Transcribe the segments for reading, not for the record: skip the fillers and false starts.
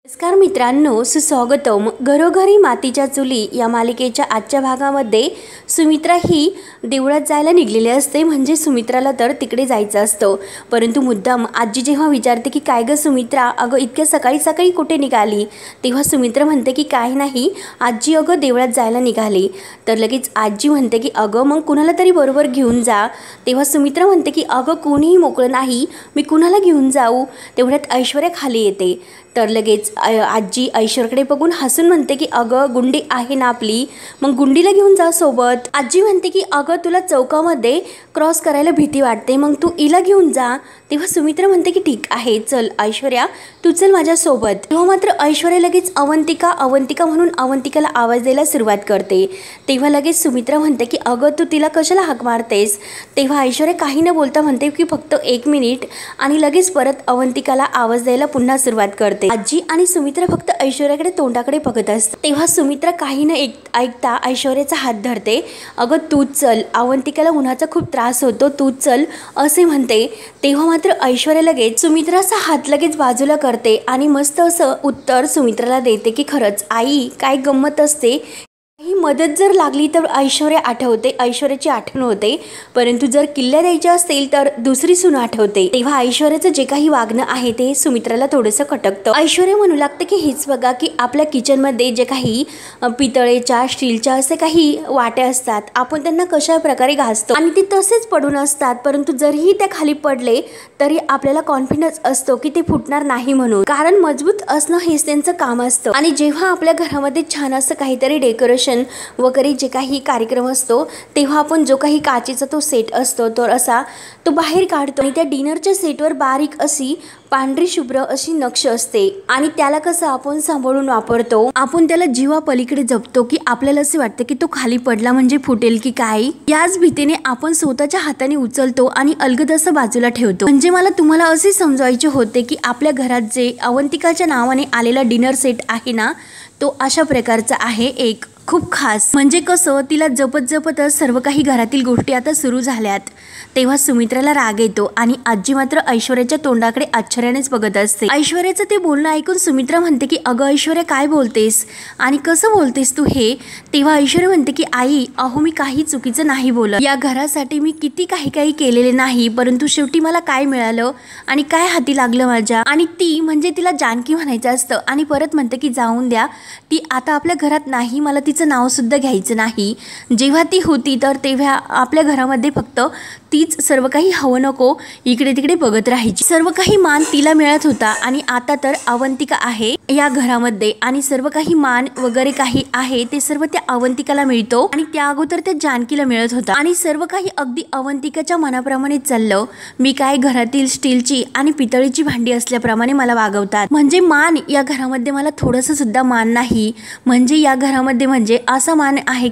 नमस्कार मित्रांनो, सुस्वागतम. घरोघरी मातीच्या चुली या मालिकेच्या आजच्या भागामध्ये सुमित्रा ही देवळात जायला निघलेली असते. म्हणजे सुमित्राला तर तिकडे जायचं असतं, परंतु मुद्दाम आजी जेव्हा विचारते की काय ग सुमित्रा, अगं इतक्या सकाळी सकाळी कुठे निघाली, तेव्हा सुमित्रा म्हणते की काही नाही आजी, अगं देवळात जायला निघाली. तर लगेच आजी म्हणते की अगं मग कुणाला तरी बरोबर घेऊन जा. तेव्हा सुमित्रा म्हणते की अगं कोणीही मोकळं नाही, मी कुणाला घेऊन जाऊ. तेवढ्यात ऐश्वर्या खाली येते. तर लगेच आजी ऐश्वर्याकडे बघून हसून म्हणते की अगं गुंडी आहे ना आपली, मग गुंडीला घेऊन जा सोबत. आजी म्हणते की अगं तुला चौकामध्ये क्रॉस करायला भीती वाटते, मग तू हिला घेऊन जा. तेव्हा सुमित्रा म्हणते की ठीक आहे चल ऐश्वर्या, तू चल माझ्यासोबत. तेव्हा मात्र ऐश्वर्या लगेच अवंतिका अवंतिका म्हणून अवंतिकाला आवाज द्यायला सुरुवात करते. तेव्हा लगेच सुमित्रा म्हणते की अगं तू तिला कशाला हाक मारतेस. तेव्हा ऐश्वर्या काही न बोलता म्हणते की फक्त 1 मिनिट, आणि लगेच परत अवंतिकाला आवाज द्यायला पुन्हा सुरुवात करते. आजी आणि सुमित्रा फक्त ऐश्वर्याकडे तोंडाकडे बघत असतात. तेव्हा सुमित्रा काही न ऐकता ऐश्वर्याचा हात धरते. अगं तूच चल, अवंतिकाला उन्हाचा खूप त्रास होतो, तूच चल असे म्हणते. तेव्हा मात्र ऐश्वर्या लगेच सुमित्राचा हात लगेच बाजूला करते आणि मस्त असं उत्तर सुमित्राला देते की खरंच आई काय गंमत असते, ही मदत जर लागली तर ऐश्वर्या आठवते, ऐश्वर्याची आठवण होते, परंतु जर किल्ल्या द्यायच्या असतील तर दुसरी सून आठवते. तेव्हा ऐश्वर्याचं जे काही वागणं आहे ते सुमित्राला थोडंसं खटकतं. ऐश्वर्या म्हणू लागते की हेच बघा की आपल्या किचनमध्ये जे काही पितळेच्या स्टीलच्या असे काही वाट्या असतात, आपण त्यांना कशा प्रकारे घासतो आणि ते तसेच पडून असतात, परंतु जरीही ते खाली पडले तरी आपल्याला कॉन्फिडन्स असतो की ते फुटणार नाही म्हणून, कारण मजबूत असणं हेच त्यांचं काम असतं. आणि जेव्हा आपल्या घरामध्ये छान असं काहीतरी डेकोरेशन वगैरे जे काही कार्यक्रम असतो, तेव्हा आपण जो काही काचेचा तो सेट असतो तर असा तो बाहेर काढतो आणि त्या डिनरच्या सेटवर बारीक अशी पांढरी शुभ्र अशी नक्षी असते आणि त्याला कसं आपण सांभाळून वापरतो, आपण त्याला जीवा पलीकडे जपतो की आपल्याला असे वाटतं की तो खाली पडला म्हणजे फुटेल की काय, याच भीतीने आपण स्वतःच्या हाताने उचलतो आणि अलगद असं बाजूला ठेवतो. म्हणजे मला तुम्हाला असे समजायचे होते की आपल्या घरात जे अवंतिकाच्या नावाने आलेला डिनर सेट आहे ना, तो अशा प्रकारचा आहे, एक खूप खास. म्हणजे कसं तिला जपत जपतच सर्व काही घरातील गोष्टी आता सुरू झाल्यात. तेव्हा सुमित्राला राग येतो आणि आजी मात्र ऐश्वर्याच्या तोंडाकडे आश्चर्यानेच बघत असते. ऐश्वर्याचं ते बोलणं ऐकून सुमित्रा म्हणते की अगं ऐश्वर्या काय बोलतेस आणि कसं बोलतेस तू हे. तेव्हा ऐश्वर्या म्हणते की आई अहो मी काही चुकीचं नाही बोलत, या घरासाठी मी किती काही केलेले नाही, परंतु शेवटी मला काय मिळालं आणि काय हाती लागलं माझ्या. आणि ती म्हणजे तिला जानकी म्हणायचं असतं आणि परत म्हणते की जाऊन द्या, ती आता आपल्या घरात नाही, मला तिचं नाव सुद्धा घ्यायचं नाही. जेव्हा ती होती तर तेव्हा आपल्या घरामध्ये फक्त तीच सर्व काही हवं नको इकडे तिकडे बघत राहायची, सर्व काही मान तिला मिळत होता. आणि आता तर अवंतिका आहे या घरामध्ये आणि सर्व काही मान वगैरे काही आहे ते सर्व त्या अवंतिकाला मिळतो आणि त्या अगोदर त्या जानकीला मिळत होता आणि सर्व काही अगदी अवंतिकाच्या मनाप्रमाणे चाललं. मी काय घरातील स्टीलची आणि पितळीची भांडी असल्याप्रमाणे मला वागवतात, म्हणजे मान या घरामध्ये मला थोडंसं सुद्धा मान नाही. म्हणजे या घरामध्ये म्हणजे असा मान आहे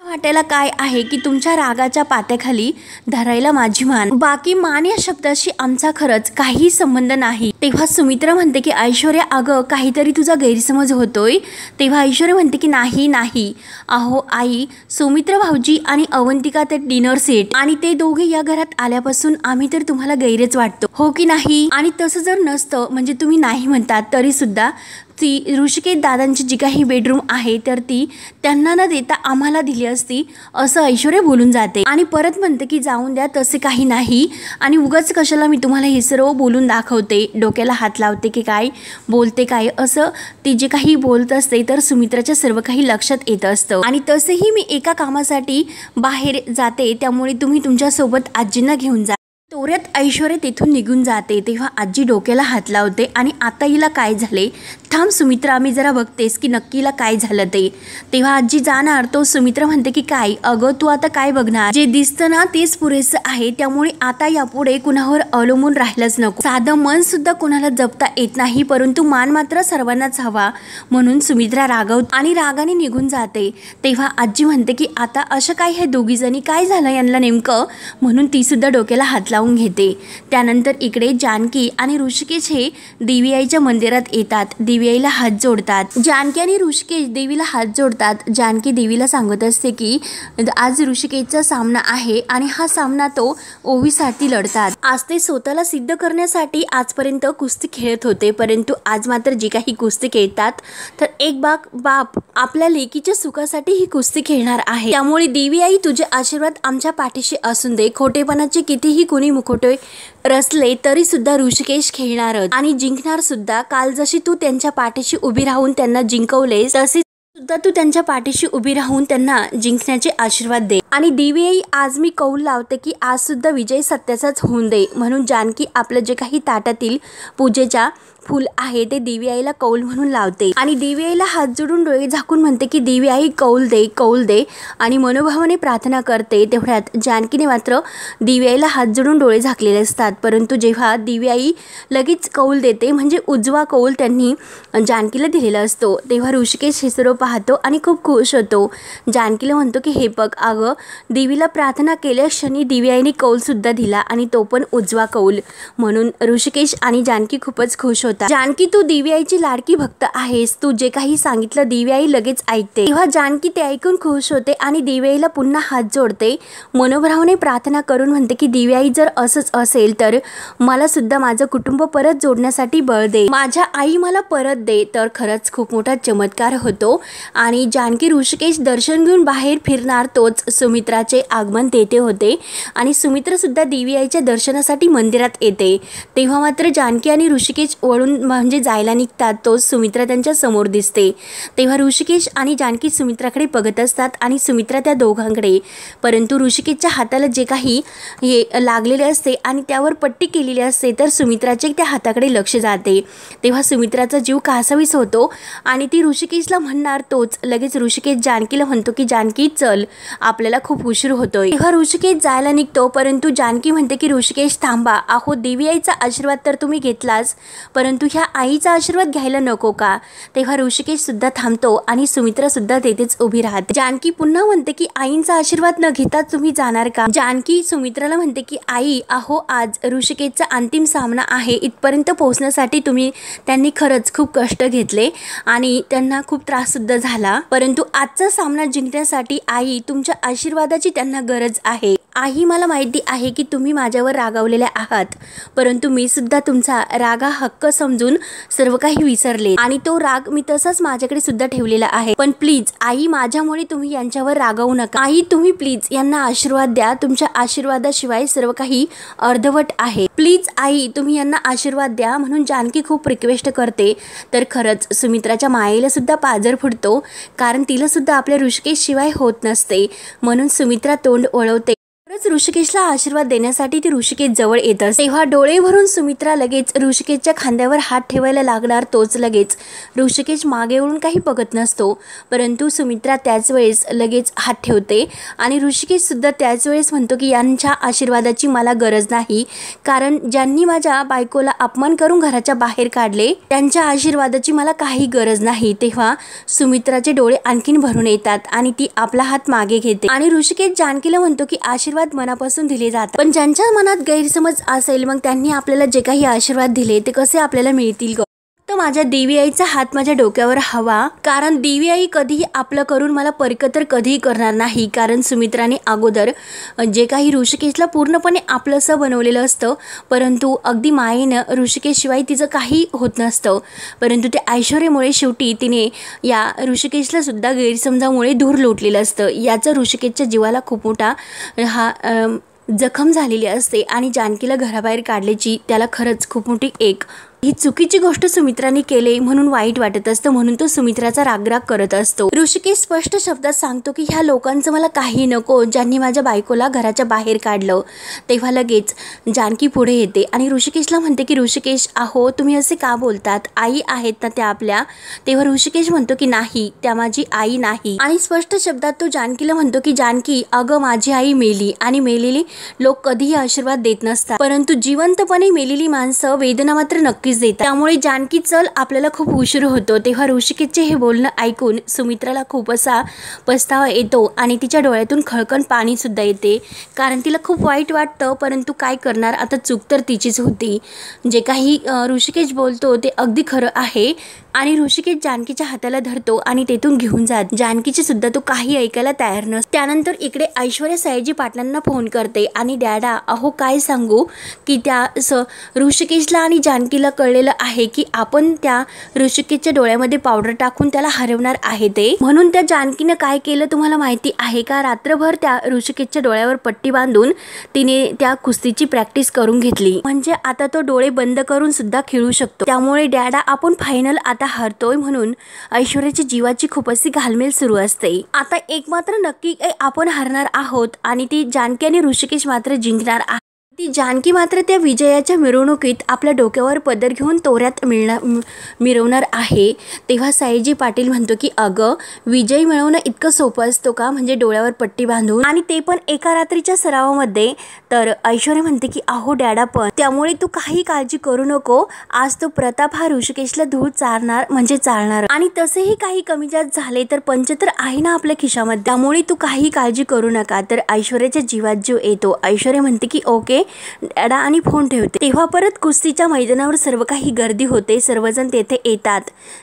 वाटायला काय आहे की तुमच्या रागाच्या पात्याखाली धरायला माझी मान, बाकी मान या शब्दाशी आमचा खरंच काही संबंध नाही. तेव्हा सुमित्रा म्हणते की ऐश्वर्या अगं काहीतरी तुझा गैरसमज होतोय. तेव्हा ऐश्वर्या म्हणते की नाही अहो आई, सुमित्रा भाऊजी आणि अवंतिका ते डिनर सेट आणि ते दोघे या घरात आल्यापासून आम्ही तर तुम्हाला गैरच वाटतो, हो की नाही. आणि तसं जर नसतं म्हणजे तुम्ही नाही म्हणतात तरी सुद्धा ती ऋषिकेश दादांची जी काही बेडरूम आहे तर ती त्यांना न देता आम्हाला दिली असती असं ऐश्वर्या बोलून जाते. आणि परत म्हणते की जाऊन द्या, तसे काही नाही आणि उगाच कशाला मी तुम्हाला हे सर्व बोलून दाखवते, डोक्याला हात लावते की काय बोलते काय असं ती जे काही बोलत असते. तर सुमित्राच्या सर्व काही लक्षात येत असतं आणि तसेही मी एका कामासाठी बाहेर जाते, त्यामुळे तुम्ही तुमच्यासोबत आजींना घेऊन जा. तोऱ्यात ऐश्वर्या तिथून निघून जाते. तेव्हा आजी डोक्याला हात लावते आणि आता हिला काय झाले, थांब सुमित्रा मी जरा बघतेस की नक्की हिला काय झालं ते. तेव्हा आजी जाणार तो सुमित्रा म्हणते की काय अगं तू आता काय बघणार, जे दिसतं ना तेच पुरेसं आहे, त्यामुळे आता यापुढे कुणावर अवलंबून राहिलंच नको. साधं मन सुद्धा कुणाला जपता येत नाही, परंतु मान मात्र सर्वांनाच हवा. म्हणून सुमित्रा रागवत आणि रागाने निघून जाते. तेव्हा आजी म्हणते की आता अशा काय हे दोघी जणी काय झालं यांना नेमकं, म्हणून ती सुद्धा डोक्याला हात लावून बोलावून घेते। त्यानंतर इकडे जानकी आणि ऋषिकेश हे देवी आईच्या मंदिरात येतात, देवी आईला हात जोडतात। जानकी आणि ऋषिकेश देवीला हात जोडतात। जानकी देवीला सांगत असते की आज ऋषिकेशचा सामना आहे आणि हा सामना तो ओवीसाठी लढतात। आज ते स्वतःला सिद्ध करण्यासाठी आजपर्यंत कुस्ती खेळत होते, परंतु आज मात्र जी काही कुस्ती खेळतात तर एक बाप आपल्या लेकीच्या सुखासाठी ही कुस्ती खेळणार आहे। त्यामुळे देवी आई तुझे आशीर्वाद आमच्या पाठीशी असून दे। खोटेपणाचे कितीही कुणी मुखोटे रचले तरी सुद्धा ऋषिकेश खेळणार आणि जिंकणार सुद्धा। काल जशी तू त्यांच्या पाठीशी उभी राहून त्यांना जिंकवले तसे सुद्धा तू त्यांच्या पाठीशी उभी राहून त्यांना जिंकण्याचे आशीर्वाद दे। आणि देवी आई आज मी कौल लावते की आज सुद्धा विजय सत्याचाच होऊन दे। म्हणून जानकी आपलं जे काही ताटातील पूजेच्या फूल आहे ते देवी आईला कौल म्हणून लावते आणि देवी आईला हात जोडून डोळे झाकून म्हणते की देवी आई कौल दे, कौल दे आणि मनोभावाने प्रार्थना करते। तेवढ्यात जानकीने मात्र देवी आईला हात जोडून डोळे झाकलेले असतात, परंतु जेव्हा देवी आई लगेच कौल देते म्हणजे उजवा कौल त्यांनी जानकीला दिलेला असतो, तेव्हा ऋषिकेश हे सर्व पाहतो आणि खूप खुश होतो। जानकीला म्हणतो की हे बघ अगं, देवीला प्रार्थना केल्या क्षणी देवी आईने कौल सुद्धा दिला आणि तो पण उजवा कौल। म्हणून ऋषिकेश आणि जानकी खूपच खुश होतात। जानकी तू देवी आईची लाडकी भक्त आहेस, तू जे काही सांगितलं देवी आई लगेच ऐकते। तेव्हा जानकी ते ऐकून खुश होते आणि देवी आईला पुन्हा हात जोडते, मनोभावाने प्रार्थना करून म्हणते की देवी आई जर असंच असेल तर मला सुद्धा माझं कुटुंब परत जोडण्यासाठी बळ दे, माझ्या आई मला परत दे। तर खरंच खूप मोठा चमत्कार होतो आणि जानकी ऋषिकेश दर्शन घेऊन बाहेर फिरणार तोच सुमित्राचे आगमन तेथे होते आणि सुमित्रा सुद्धा देवी आईच्या दर्शनासाठी मंदिरात येते। तेव्हा मात्र जानकी आणि ऋषिकेश म्हणजे जायला निघतात, तोच सुमित्रा त्यांच्या समोर दिसते। तेव्हा ऋषिकेश आणि जानकी सुमित्राकडे बघत असतात आणि सुमित्रा त्या दोघांकडे, परंतु ऋषिकेशच्या हाताला जे काही हे लागलेले असते आणि त्यावर पट्टी केलेली असते तर सुमित्राचे त्या हाताकडे लक्ष जाते। तेव्हा सुमित्राचा जीव कासावीस होतो आणि ती ऋषिकेशला म्हणणार तोच लगेच ऋषिकेश जानकीला म्हणतो की जानकी चल, आपल्याला खूप उशीर होतोय। तेव्हा ऋषिकेश जायला निघतो, परंतु जानकी म्हणते की ऋषिकेश थांबा, अहो देवी आईचा आशीर्वाद तर तुम्ही घेतलाच, परंतु ह्या आईचा आशीर्वाद घ्यायला नको का? तेव्हा ऋषिकेश सुद्धा थांबतो आणि सुमित्रा सुद्धा तेथेच उभी राहते। जानकी पुन्हा म्हणते की आईंचा आशीर्वाद न घेता तुम्ही जाणार का? जानकी सुमित्राला म्हणते की आई अहो आज ऋषिकेशचा अंतिम सामना आहे, इथपर्यंत पोहोचण्यासाठी त्यांनी खरंच खूप कष्ट घेतले आणि त्यांना खूप त्रास सुद्धा झाला, परंतु आजचा सामना जिंकण्यासाठी आई तुमच्या आशीर्वादाची त्यांना गरज आहे। आई मला माहिती आहे की तुम्ही माझ्यावर रागावलेल्या आहात, परंतु मी सुद्धा तुमचा रागा हक्क समजून सर्व काही विसरले आणि तो राग मी तसाच माझ्याकडे सुद्धा ठेवलेला आहे। पण प्लीज आई माझ्यामुळे तुम्ही यांच्यावर रागावू नका। आई तुम्ही प्लीज यांना आशीर्वाद द्या, तुमच्या आशीर्वादाशिवाय सर्व काही अर्धवट आहे। प्लीज आई तुम्ही यांना आशीर्वाद द्या। म्हणून जानकी खूप रिक्वेस्ट करते। तर खरंच सुमित्राच्या मायेला सुद्धा पाजर फुटतो, कारण तिला सुद्धा आपल्या ऋषिकेश शिवाय होत नसते। म्हणून सुमित्रा तोंड वळवते। ऋषिकेशला आशीर्वाद देण्यासाठी ती ऋषिकेश जवळ येत असते। तेव्हा डोळे भरून सुमित्रा लगेच ऋषिकेशच्या खांद्यावर हात ठेवायला लागणार, तोच लगेच ऋषिकेश मागे वळून काही बघत नसतो, परंतु सुमित्रा त्याच वेळेस लगेच हात ठेवते आणि ऋषिकेश सुद्धा त्याच वेळेस म्हणतो की यांच्या आशीर्वादाची मला गरज नाही, कारण ज्यांनी माझ्या बायकोला अपमान करून घराच्या बाहेर काढले त्यांच्या आशीर्वादाची मला काही गरज नाही। तेव्हा सुमित्राचे डोळे आणखीन भरून येतात आणि ती आपला हात मागे घेते आणि ऋषिकेश जानकीला म्हणतो की आशीर्वाद मनापासून दिले जातात, पण ज्यांच्या मनात गैरसमज असेल मग त्यांनी आपल्याला जे काही आशीर्वाद दिले ते कसे आपल्याला मिळतील ग? तर माझ्या देवी आईचा हात माझ्या डोक्यावर हवा, कारण देवी आई कधीही आपलं करून मला परकतर कधीही करणार नाही। कारण सुमित्राने अगोदर जे काही ऋषिकेशला पूर्णपणे आपलंसं बनवलेलं असतं, परंतु अगदी मायेनं ऋषिकेशशिवाय तिचं काही होत नसतं, परंतु ते ऐश्वर्यामुळे शेवटी तिने या ऋषिकेशला सुद्धा गैरसमजामुळे दूर लोटलेलं असतं। याचं ऋषिकेशच्या जीवाला खूप मोठा जखम झालेली असते आणि जानकीला घराबाहेर काढल्याची त्याला खरंच खूप मोठी ही चुकीची गोष्ट सुमित्राने केली म्हणून वाईट वाटत असतं, म्हणून तो सुमित्राचा रागराग करत असतो। ऋषिकेश स्पष्ट शब्दात सांगतो की ह्या लोकांचं मला काही नको, ज्यांनी माझ्या बायकोला घराच्या बाहेर काढलं। तेव्हा लगेच जानकी पुढे येते आणि ऋषिकेशला म्हणते की ऋषिकेश अहो तुम्ही असे का बोलतात, आई आहेत ना त्या आपल्या? तेव्हा ऋषिकेश म्हणतो की नाही, त्या माझी आई नाही आणि स्पष्ट शब्दात तो जानकीला म्हणतो की जानकी अगं माझी आई मेली आणि मेलेली लोक कधीही आशीर्वाद देत नसतात, परंतु जिवंतपणे मेलेली माणसं वेदना मात्र नक्की नोटीस देतात। त्यामुळे जानकी चल आपल्याला खूप उशीर होतो। तेव्हा ऋषिकेशचे हे बोलणं ऐकून सुमित्राला खूप असा पस्तावा येतो आणि तिच्या डोळ्यातून खळखळ पाणी सुद्धा येते, कारण तिला खूप वाईट वाटतं, परंतु काय करणार, आता चूक तर तिचीच होती। जे काही ऋषिकेश बोलतो ते अगदी खरं आहे आणि ऋषिकेश जानकीच्या हाताला धरतो आणि तेथून घेऊन जात। जानकीची सुद्धा तो काही ऐकायला तयार नसतो। त्यानंतर इकडे ऐश्वर्या सयाजी पाटलांना फोन करते आणि डॅडा अहो काय सांगू की त्या ऋषिकेशला आणि जानकीला कळलेलं आहे की आपण त्या ऋषिकेशच्या डोळ्यामध्ये पावडर टाकून त्याला हरवणार आहे ते, म्हणून त्या जानकीनं काय केलं तुम्हाला माहिती आहे का, रात्रभर त्या ऋषिकेशच्या डोळ्यावर पट्टी बांधून तिने त्या कुस्तीची प्रॅक्टिस करून घेतली, म्हणजे आता तो डोळे बंद करून सुद्धा खेळू शकतो। त्यामुळे डॅडा आपण फायनल आता हरतोय, म्हणून ऐश्वर्याची जीवाची खूप अशी घालमेल सुरू असते। आता एक मात्र नक्की आपण हरणार आहोत आणि ती जानकी आणि ऋषिकेश मात्र जिंकणार आहे। ती जानकी मात्र त्या विजयाच्या मिरवणुकीत आपल्या डोक्यावर पदर घेऊन तोऱ्यात मिरवणार आहे। तेव्हा सयाजी पाटील म्हणतो की अगं विजय मिळवणं इतकं सोपं असतो का, म्हणजे डोळ्यावर पट्टी बांधून, आणि ते पण एका रात्रीच्या सरावामध्ये। तर ऐश्वर्या म्हणते की अहो डॅडा पण, त्यामुळे तू काही काळजी करू नको, आज तो प्रताप हा ऋषिकेशला धूळ चारणार म्हणजे चालणार, आणि तसेही काही कमी जास्त झाले तर पंच तर आहे ना आपल्या खिशामध्ये, त्यामुळे तू काही काळजी करू नका। तर ऐश्वर्याच्या जीवात जीव येतो। ऐश्वर्या म्हणते की ओके डॅडा आणि फोन ठेवते। तेव्हा परत कुस्तीच्या मैदानावर सर्व काही गर्दी होते, सर्वजण तेथे येतात,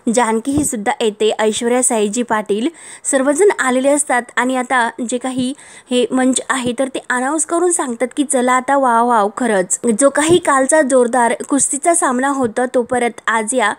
जानकी ही सुद्धा येते, ऐश्वर्या सयाजी पाटील सर्वजण आलेले असतात आणि आता जे काही हे मंच आहे तर ते अनाउन्स करून सांगतात की चला आता वाव वाव, खरंच जो काही कालचा जोरदार कुस्तीचा सामना होता तो परत आज या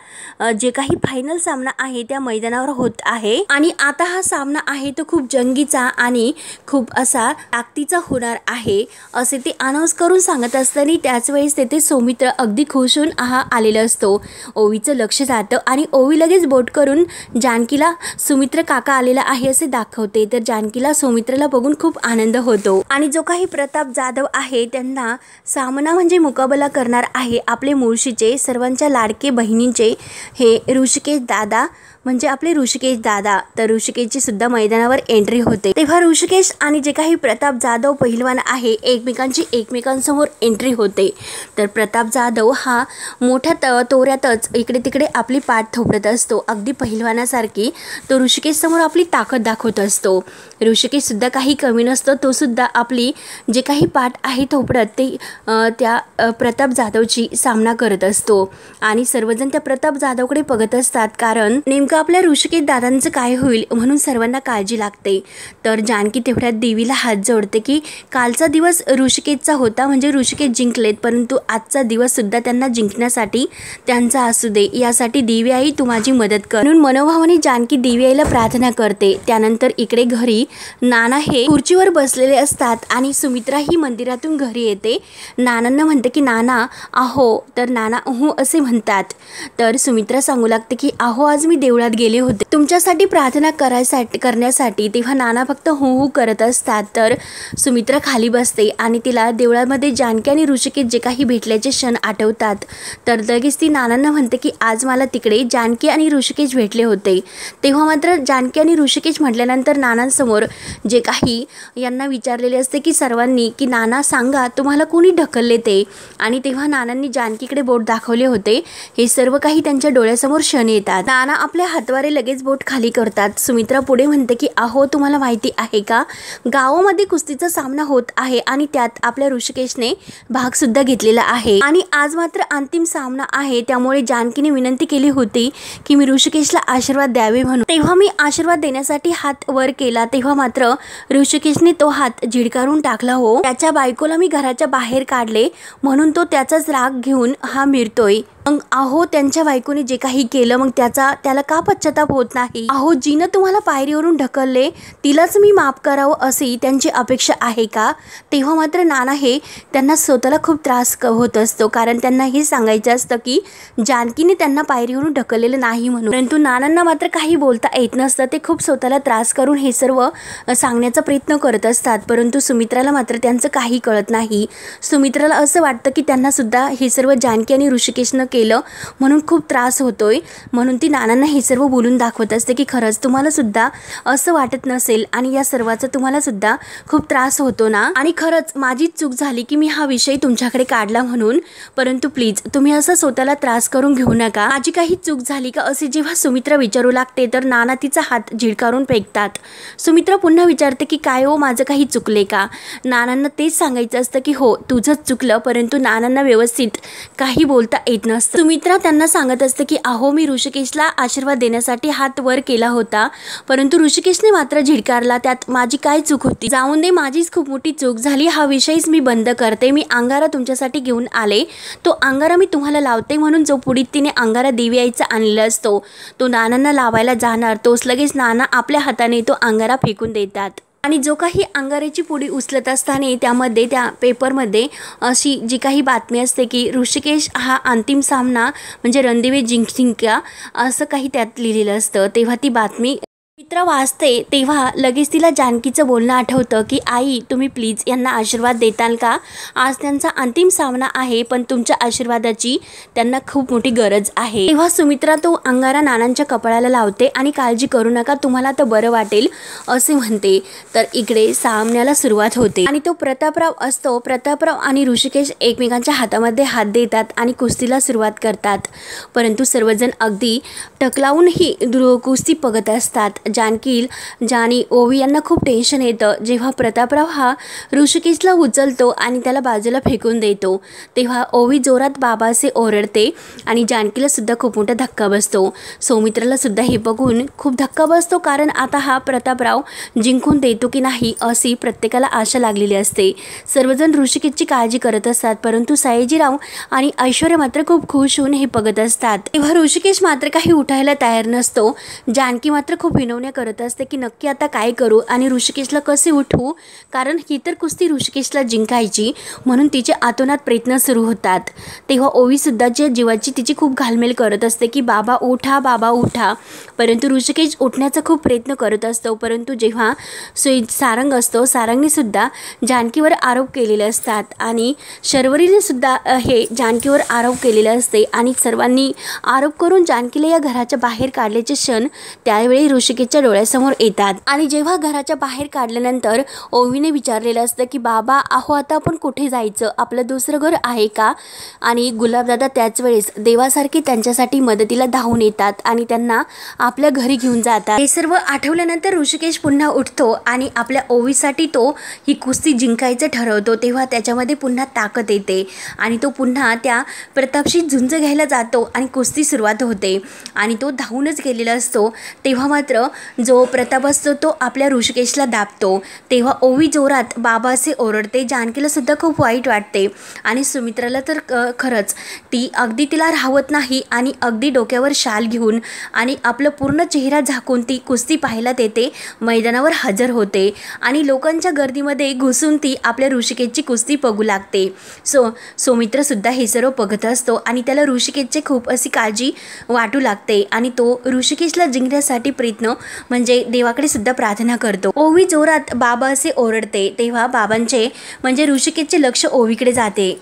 जे काही फायनल सामना आहे त्या मैदानावर होत आहे, आणि आता हा सामना आहे तो खूप जंगीचा आणि खूप असा ताकदीचा होणार आहे असे ते अनाउन्स करून सांगत असताना त्याच वेळेस तेथे सौमित्र अगदी खुश होऊन आलेला असतो। ओवीचं लक्ष जातं आणि ओवी लगेच बोट करून जानकीला सुमित्र काका आलेला आहे असे दाखवते, तर जानकीला सौमित्रला बघून खूप आनंद होतो। आणि जो काही प्रताप जाधव आहे त्यांना सामना म्हणजे मुकाबला करणार आहे आपले मुळशीचे सर्वांच्या लाडके बहिणींचे हे ऋषिकेश दादा, म्हणजे आपले ऋषिकेश दादा। तर ऋषिकेशची सुद्धा मैदानावर एंट्री होते। तेव्हा ऋषिकेश आणि जे काही प्रताप जाधव पहिलवान आहे एकमेकांसमोर एंट्री होते। तर प्रताप जाधव हा मोठ्या तोऱ्यातच इकडे तिकडे आपली पाठ थोपडत असतो, अगदी पहिलवानासारखी तो ऋषिकेश समोर आपली ताकद दाखवत असतो। ऋषिकेश सुद्धा काही कमी नसतो, तो सुद्धा आपली जे काही पाठ आहे थोपडत ते त्या प्रताप जाधवची सामना करत असतो आणि सर्वजण त्या प्रताप जाधवकडे बघत असतात, कारण नेमकं आपल्या ऋषिकेश दादांचं काय होईल म्हणून सर्वांना काळजी लागते। तर जानकी तेवढ्यात देवीला हात जोडते की कालचा दिवस ऋषिकेशचा होता, म्हणजे ऋषिकेश जिंकलेत, परंतु आजचा दिवस सुद्धा त्यांना जिंकण्यासाठी त्यांचा असू दे, यासाठी देवी आई तू माझी मदत कर, म्हणून मनोभावाने जानकी देवी आईला प्रार्थना करते। त्यानंतर इकडे घरी नाना हे खुर्चीवर बसलेले असतात आणि सुमित्रा ही मंदिरातून घरी येते। नानांना म्हणते की नाना अहो, तर नाना हो असे म्हणतात। तर सुमित्रा सांगू लागते की अहो आज मी देवळात गेले होते तुमच्यासाठी प्रार्थना करण्यासाठी, तेव्हा नाना फक्त हो हो करत असतात। तर सुमित्रा खाली बसते आणि तिला देवळामध्ये जानकी आणि ऋषिकेश जे काही भेटल्याचे क्षण आठवतात, तर लगेच ती नानांना म्हणते की आज मला तिकडे जानकी आणि ऋषिकेश भेटले होते। तेव्हा मात्र जानकी आणि ऋषिकेश म्हटल्यानंतर नानांसमोर जे काही यांना विचारलेले असते की सर्वांनी की नाना सांगा तुम्हाला कोणी ढकलले ते, आणि तेव्हा नानांनी जानकीकडे बोट दाखवले होते, हे सर्व काही त्यांच्या डोळ्यासमोर क्षण येतात। नाना आपल्या हातवारे लगेच बोट खाली करतात। सुमित्रा पुढे म्हणते की अहो तुम्हाला माहिती आहे का, गावामध्ये कुस्तीचा सामना होत आहे आणि त्यात आपल्या ऋषिकेशने भाग सुद्धा घेतलेला आहे, आणि आज मात्र अंतिम सामना आहे, त्यामुळे जानकीने विनंती केली होती की मी ऋषिकेशला आशीर्वाद द्यावे म्हणून। तेव्हा मी आशीर्वाद देण्यासाठी हात वर केला, तेव्हा मात्र ऋषिकेशने तो हात झिडकारून टाकला हो, त्याच्या बायकोला मी घराच्या बाहेर काढले म्हणून तो त्याचाच राग घेऊन हा मिरतोय। मग अहो त्यांच्या बायकोने जे काही केलं मग त्याला का पश्चाताप होत नाही, अहो जिनं तुम्हाला पायरीवरून ढकलले तिलाच मी माफ करावं अशी त्यांची अपेक्षा आहे का। तेव्हा मात्र नाना हे त्यांना स्वतःला खूप त्रास होत असतो, कारण त्यांना हे सांगायचं असतं की जानकीने त्यांना पायरीवरून ढकललेलं नाही म्हणून, परंतु नानांना मात्र काही बोलता येत नसतं, ते खूप स्वतःला त्रास करून हे सर्व सांगण्याचा प्रयत्न करत असतात, परंतु सुमित्राला मात्र त्यांचं काही कळत नाही। सुमित्राला असं वाटतं की त्यांना सुद्धा हे सर्व जानकी आणि ऋषिकेशनं केलं म्हणून खूप त्रास होतोय, म्हणून ती नानांना हे सर्व बोलून दाखवत असते की खरंच तुम्हाला सुद्धा असं वाटत नसेल आणि या सर्वाचा तुम्हाला सुद्धा खूप त्रास होतो ना, आणि खरंच माझीच चूक झाली की मी हा विषय तुमच्याकडे काढला म्हणून, परंतु प्लीज तुम्ही असं स्वतःला त्रास करून घेऊ नका, माझी काही चूक झाली का असे जेव्हा सुमित्रा विचारू लागते तर नाना तिचा हात झिडकारून फेकतात. सुमित्रा पुन्हा विचारते की काय हो, माझं काही चुकले का? नानांना तेच सांगायचं असतं की हो तुझंच चुकलं, परंतु नानांना व्यवस्थित काही बोलता येत नसतं. सुमित्रा त्यांना सांगत असते की अहो मी ऋषिकेशला आशीर्वाद देण्यासाठी हात वर केला होता, परंतु ऋषिकेशने मात्र झिडकारला, त्यात माझी काय चूक होती? जाऊन दे, माझीच खूप मोठी चूक झाली, हा विषयच मी बंद करते. मी अंगारा तुमच्यासाठी घेऊन आले, तो अंगारा मी तुम्हाला लावते म्हणून जो पुढीत तिने अंगारा देवी आईचा आणलेला असतो तो नानांना लावायला जाणार, तोच लगेच नाना आपल्या हाताने तो अंगारा फेकून देतात. आणि जो काही अंगाऱ्याची पुडी उचलत असताना त्यामध्ये त्या पेपरमध्ये अशी जी काही बातमी असते की ऋषिकेश हा अंतिम सामना म्हणजे रणदिवे जिंकतील का असं काही त्यात लिहिलेलं असतं. तेव्हा ती बातमी सुमित्रा वाचते तेव्हा लगेच तिला जानकीचं बोलणं आठवतं की आई तुम्ही प्लीज यांना आशीर्वाद देताल का? आज त्यांचा अंतिम सामना आहे, पण तुमच्या आशीर्वादाची त्यांना खूप मोठी गरज आहे. तेव्हा सुमित्रा तो अंगारा नानांच्या कपाळाला लावते आणि काळजी करू नका, तुम्हाला आता बरं वाटेल असे म्हणते. तर इकडे सामन्याला सुरुवात होते आणि तो प्रतापराव असतो. प्रतापराव आणि ऋषिकेश एकमेकांच्या हातामध्ये हात देतात आणि कुस्तीला सुरुवात करतात, परंतु सर्वजण अगदी टकलावून ही कुस्ती बघत असतात. जानी ओवी यांना खूप टेन्शन येतं जेव्हा प्रतापराव हा ऋषिकेशला उचलतो आणि त्याला बाजूला फेकून देतो. तेव्हा ओवी जोरात बाबासे ओरडते आणि जानकीला सुद्धा खूप मोठा धक्का बसतो. सौमित्राला सुद्धा हे बघून खूप धक्का बसतो, कारण आता हा प्रतापराव जिंकून देतो की नाही अशी प्रत्येकाला आशा लागलेली असते. सर्वजण ऋषिकेशची काळजी करत असतात, परंतु सयाजीराव आणि ऐश्वर्या मात्र खूप खुश होऊन हे बघत असतात. तेव्हा ऋषिकेश मात्र काही उठायला तयार नसतो. जानकी मात्र खूप विनवण्या करत असते की नक्की आता काय करू आणि ऋषिकेशला कसे उठवू, कारण ही तर कुस्ती ऋषिकेशला जिंकायची म्हणून तिचे आतोनात प्रयत्न सुरू होतात. तेव्हा ओवी सुद्धा जे जीवाची तिची खूप घालमेल करत असते की बाबा उठा बाबा उठा, परंतु ऋषिकेश उठण्याचा खूप प्रयत्न करत असतो. परंतु जेव्हा सारंग असतो, सारंगने सुद्धा जानकीवर आरोप केलेले असतात आणि शर्वरीने सुद्धा हे जानकीवर आरोप केलेले असते आणि सर्वांनी आरोप करून जानकीला या घराच्या बाहेर काढल्याचे क्षण त्यावेळी ऋषिकेशच्या डोळ्यासमोर येतात. आणि जेव्हा घराच्या बाहेर काढल्यानंतर ओवीने विचारलेलं असतं की बाबा अहो आता आपण कुठे जायचं, आपलं दुसरं घर आहे का? आणि गुलाबदादा त्याच वेळेस देवासारखे त्यांच्यासाठी मदतीला धावून येतात आणि त्यांना आपल्या घरी घेऊन जातात. हे सर्व आठवल्यानंतर ऋषिकेश पुन्हा उठतो आणि आपल्या ओवीसाठी तो ही कुस्ती जिंकायचं ठरवतो. तेव्हा त्याच्यामध्ये पुन्हा ताकद येते आणि तो पुन्हा त्या प्रतापशी झुंज घ्यायला जातो आणि कुस्ती सुरुवात होते आणि तो धावूनच गेलेला असतो. तेव्हा मात्र जो प्रताप असतो तो आपल्या ऋषिकेशला दाबतो. तेव्हा ओवी जोरात बाबा असे ओरडते. जानकीला सुद्धा खूप वाईट वाटते आणि सुमित्राला तर खरंच ती अगदी तिला राहवत नाही आणि अगदी डोक्यावर शाल घेऊन आणि आपलं पूर्ण चेहरा झाकून ती कुस्ती पाहायला येते, मैदानावर हजर होते आणि लोकांच्या गर्दीमध्ये घुसून ती आपल्या ऋषिकेशची कुस्ती बघू लागते. सौमित्र सुद्धा हे सर्व बघत असतो आणि त्याला ऋषिकेशची खूप अशी काळजी वाटू लागते आणि तो ऋषिकेशला जिंकण्यासाठी प्रयत्न म्हणजे देवाकडे सुद्धा प्रार्थना करतो. ओवी जोरात बाबा असे ओरडते. तेव्हा बाबांचे म्हणजे ऋषिकेशचे लक्ष ओवीकडे जाते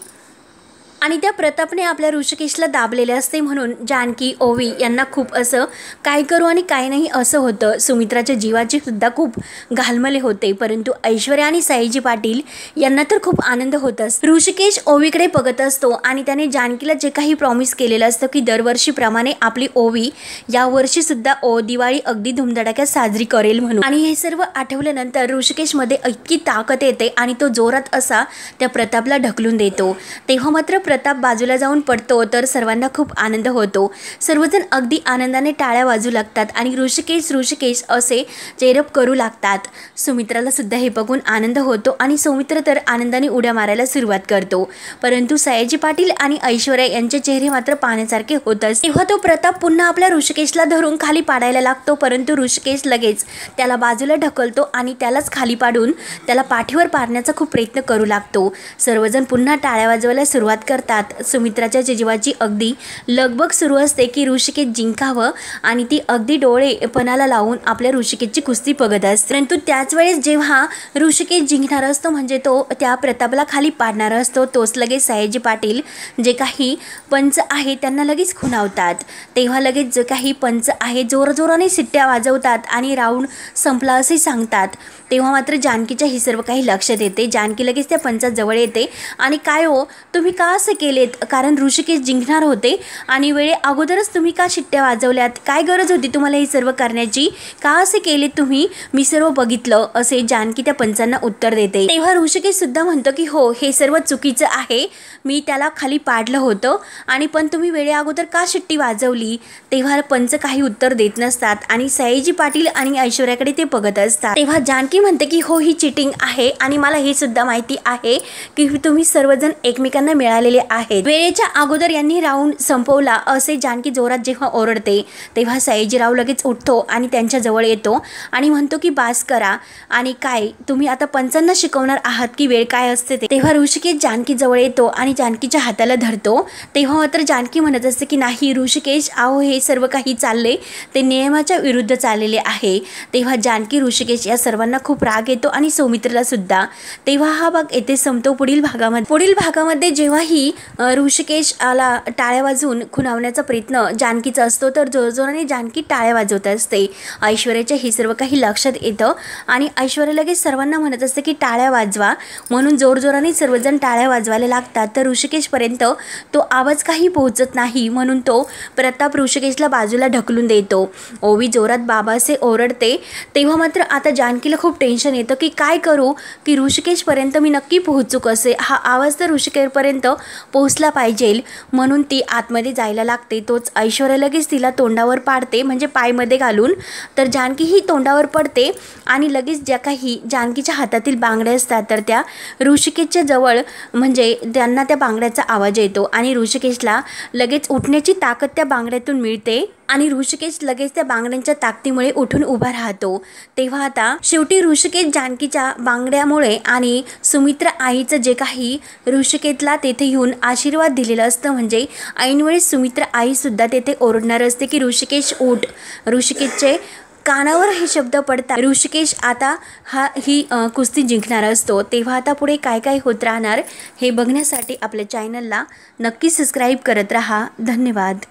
आणि त्या प्रतापने आपल्या ऋषिकेशला दाबलेले असते म्हणून जानकी ओवी यांना खूप असं काय करू आणि काय नाही असं होतं. सुमित्राच्या जीवाची सुद्धा खूप घालमले होते, परंतु ऐश्वर्या आणि सयाजी पाटील यांना तर खूप आनंद होत असतो. ऋषिकेश ओवीकडे बघत असतो आणि त्याने जानकीला जे काही प्रॉमिस केलेलं असतं की दरवर्षीप्रमाणे आपली ओवी यावर्षी सुद्धा दिवाळी अगदी धुमधडाक्यात साजरी करेल म्हणून. आणि हे सर्व आठवल्यानंतर ऋषिकेशमध्ये इतकी ताकद येते आणि तो जोरात असा त्या प्रतापला ढकलून देतो. तेव्हा मात्र प्रताप बाजूला जाऊन पडतो तर सर्वांना खूप आनंद होतो. सर्वजण अगदी आनंदाने टाळ्या वाजू लागतात आणि ऋषिकेश असे चेरप करू लागतात. सुमित्राला सुद्धा हे बघून आनंद होतो आणि सौमित्र तर आनंदाने उड्या मारायला सुरुवात करतो, परंतु सयाजी पाटील आणि ऐश्वर्या यांचे चेहरे मात्र पाहण्यासारखे होतच. तेव्हा तो प्रताप पुन्हा आपल्या ऋषिकेशला धरून खाली पाडायला लागतो, परंतु ऋषिकेश लगेच त्याला बाजूला ढकलतो आणि त्यालाच खाली पाडून त्याला पाठीवर पाडण्याचा खूप प्रयत्न करू लागतो. सर्वजण पुन्हा टाळ्या वाजवायला सुरुवात करतात उतरतात. सुमित्राच्या जीवाची अगदी लगबग सुरू असते की ऋषिकेश जिंकावं आणि ती अगदी डोळे पणाला लावून आपल्या ऋषिकेशची कुस्ती बघत असते. परंतु त्याच वेळेस जेव्हा ऋषिकेश जिंकणार असतो म्हणजे तो त्या प्रतापला खाली पाडणार असतो, तोच लगेच सयाजी पाटील जे काही पंच आहे त्यांना लगेच खुणावतात. तेव्हा लगेच जे काही पंच आहे जोरजोराने शिट्ट्या वाजवतात आणि राऊंड संपला असे सांगतात. तेव्हा मात्र जानकीच्या ही सर्व काही लक्षात येते. जानकी लगेच त्या पंचात जवळ येते आणि काय हो तुम्ही का असे केलेत, कारण ऋषिकेश जिंकणार होते आणि वेळे अगोदरच तुम्ही का शिट्ट्या वाजवल्यात, काय गरज होती तुम्हाला हे सर्व करण्याची, का असे केलेत तुम्ही, मी सर्व बघितलं असे जानकी त्या पंचांना उत्तर देते. तेव्हा ऋषिकेश सुद्धा म्हणतो की हो हे सर्व चुकीचं आहे, मी त्याला खाली पाडलं होतं आणि पण तुम्ही वेळे अगोदर का शिट्टी वाजवली. तेव्हा पंच काही उत्तर देत नसतात आणि सयाजी पाटील आणि ऐश्वर्याकडे ते बघत असतात. तेव्हा जानकी म्हणते की हो ही चिटिंग आहे आणि मला हे सुद्धा माहिती आहे की तुम्ही सर्वजण एकमेकांना मिळालेले आहेत, वेळेच्या अगोदर यांनी राऊंड संपवला असे जानकी जोरात जेव्हा ओरडते तेव्हा सयाजीराव लगेच उठतो आणि त्यांच्या जवळ येतो आणि म्हणतो की बास करा आणि काय तुम्ही आता पंचांना शिकवणार आहात की वेळ काय असते ते. तेव्हा ऋषिकेश जानकी जवळ येतो आणि जानकीच्या हाताला धरतो. तेव्हा मात्र जानकी म्हणत असते की नाही ऋषिकेश, आहो हे सर्व काही चालले ते नियमाच्या विरुद्ध चाललेले आहे. तेव्हा जानकी ऋषिकेश या सर्वांना खूप राग येतो आणि सौमित्रला सुद्धा. तेव्हा हा भाग येथे संपतो. पुढील भागामध्ये जेव्हाही ऋषिकेश आला टाळ्या वाजवून खुणावण्याचा प्रयत्न जानकीचा असतो तर जोरजोराने जानकी टाळ्या वाजवत असते. ऐश्वर्याच्या हे सर्व काही लक्षात येतं आणि ऐश्वर्या लगेच सर्वांना म्हणत असते की टाळ्या वाजवा, म्हणून जोरजोराने सर्वजण टाळ्या वाजवायला लागतात. तर ऋषिकेशपर्यंत तो आवाज काही पोहोचत नाही म्हणून तो प्रताप ऋषिकेशला बाजूला ढकलून देतो. ओवी जोरात बाबासे ओरडते. तेव्हा मात्र आता जानकीला खूप टेन्शन येतं की काय करू, की ऋषिकेशपर्यंत मी नक्की पोहोचू कसे, हा आवाज तर ऋषिकेशपर्यंत पोहोचला पाहिजे म्हणून ती आतमध्ये जायला लागते. तोच ऐश्वर्या लगेच तिला तोंडावर पाडते म्हणजे पायमध्ये घालून. तर जानकी ही तोंडावर पडते आणि लगेच ज्या काही जानकीच्या हातातील बांगड्या असतात तर त्या ऋषिकेशच्या जवळ म्हणजे त्यांना त्या बांगड्याचा आवाज येतो आणि ऋषिकेशला लगेच उठण्याची ताकद त्या बांगड्यातून मिळते आणि ऋषिकेश लगेच त्या बांगड्यांच्या ताकदीमुळे उठून उभा राहतो. तेव्हा आता शेवटी ऋषिकेश जानकीच्या बांगड्यामुळे आणि सुमित्रा आईचं जे काही ऋषिकेशला तेथे येऊन आशीर्वाद दिलेलं असतं म्हणजे ऐनवेळी सुमित्रा आई सुद्धा तेथे ओरडणार असते की ऋषिकेश उठ. ऋषिकेशचे कानावर हे शब्द पडतात. ऋषिकेश आता ही कुस्ती जिंकणार असतो. तेव्हा आता पुढे काय काय होत राहणार हे बघण्यासाठी आपल्या चॅनलला नक्की सबस्क्राईब करत राहा. धन्यवाद.